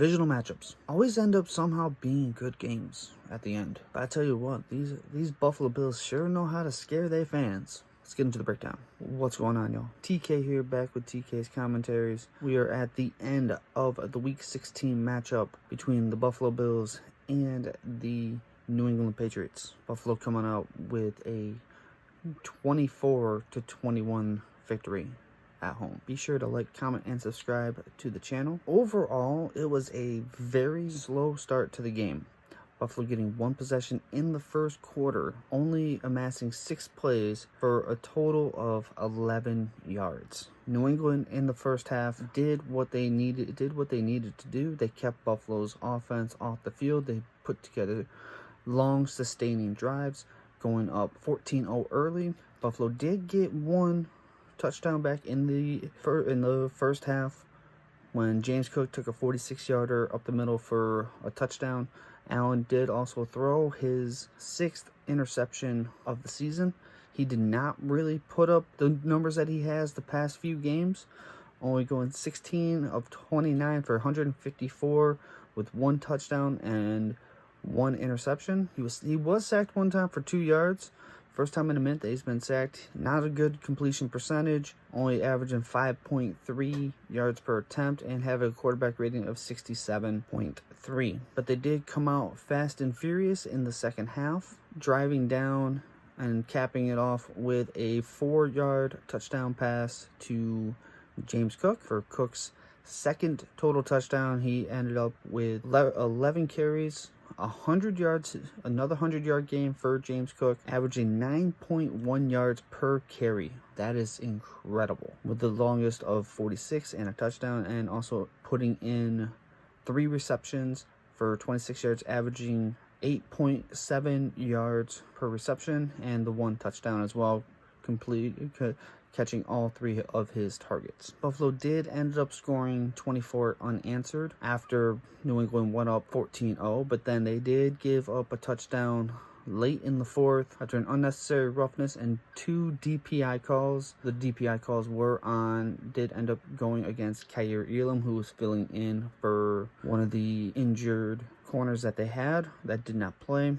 Divisional matchups always end up somehow being good games at the end. But I tell you what, these Buffalo Bills sure know how to scare their fans. Let's get into the breakdown. What's going on, y'all? TK here, back with TK's commentaries. We are at the end of the Week 16 matchup between the Buffalo Bills and the New England Patriots. Buffalo coming out with a 24-21 victory at home. Be sure to like, comment, and subscribe to the channel. Overall, it was a very slow start to the game. Buffalo getting one possession in the first quarter, only amassing 6 plays for a total of 11 yards. New England in the first half did what they needed to do. They kept Buffalo's offense off the field. They put together long, sustaining drives, going up 14-0 early. Buffalo did get one touchdown back in the first half when James Cook took a 46-yarder up the middle for a touchdown. Allen did also throw his 6th interception of the season. He did not really put up the numbers that he has the past few games, only going 16 of 29 for 154 with 1 touchdown and 1 interception. He was sacked one time for 2 yards. First time in a minute that he's been sacked. Not a good completion percentage, only averaging 5.3 yards per attempt and have a quarterback rating of 67.3. But they did come out fast and furious in the second half, driving down and capping it off with a 4-yard touchdown pass to James Cook for Cook's 2nd total touchdown. He ended up with 11 carries, 100 yards, another 100-yard game for James Cook, averaging 9.1 yards per carry. That is incredible. With the longest of 46 and a touchdown, and also putting in 3 receptions for 26 yards, averaging 8.7 yards per reception, and the 1 touchdown as well, catching all 3 of his targets. Buffalo did end up scoring 24 unanswered after New England went up 14-0, but then they did give up a touchdown late in the 4th after an unnecessary roughness and 2 DPI calls. The DPI calls did end up going against Kaiir Elam, who was filling in for one of the injured corners that they had that did not play.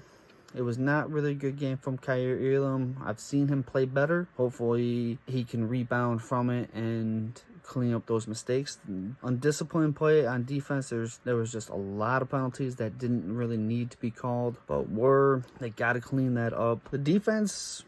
It was not really a good game from Kaiir Elam. I've seen him play better. Hopefully he can rebound from it and clean up those mistakes. Undisciplined play on defense, there was just a lot of penalties that didn't really need to be called, but they got to clean that up. The defense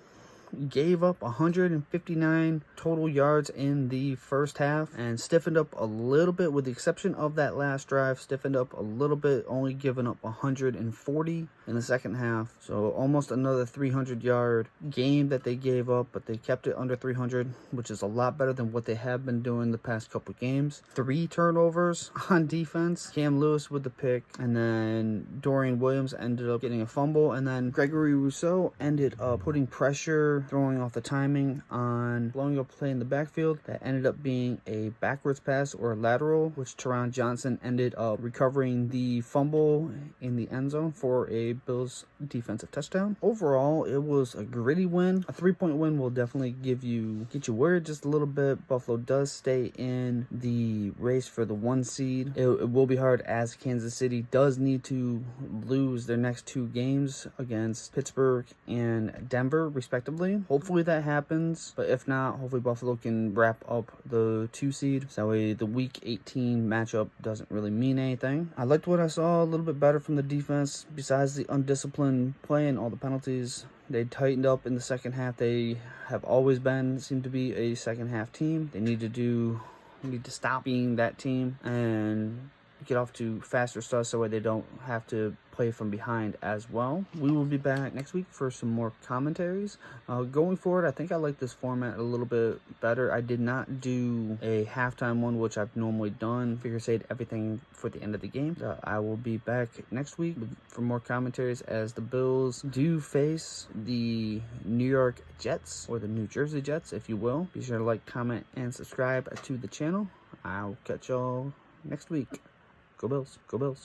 gave up 159 total yards in the first half and stiffened up a little bit, with the exception of that last drive, stiffened up a little bit, only giving up 140 in the second half. So almost another 300-yard game that they gave up, but they kept it under 300, which is a lot better than what they have been doing the past couple games. 3 turnovers on defense. Cam Lewis with the pick, and then Dorian Williams ended up getting a fumble, and then Gregory Rousseau ended up putting pressure, throwing off the timing on blowing up play in the backfield that ended up being a backwards pass or a lateral, which Teron Johnson ended up recovering the fumble in the end zone for a Bills defensive touchdown. Overall, it was a gritty win. A 3-point win will definitely get you worried just a little bit. Buffalo does stay in the race for the 1 seed. It will be hard, as Kansas City does need to lose their next 2 games against Pittsburgh and Denver, respectively. Hopefully that happens, but if not, hopefully Buffalo can wrap up the 2 seed, so that way the Week 18 matchup doesn't really mean anything. I liked what I saw a little bit better from the defense. Besides the undisciplined play and all the penalties, they tightened up in the second half. They have always seem to be a second half team. They need to stop being that team and get off to faster starts, so they don't have to play from behind as well. We will be back next week for some more commentaries. Going forward, I think I like this format a little bit better. I did not do a halftime one, which I've normally done. Figure save everything for the end of the game. I will be back next week for more commentaries as the Bills do face the New York Jets, or the New Jersey Jets, if you will. Be sure to like, comment, and subscribe to the channel. I'll catch y'all next week. Go Bills. Go Bills.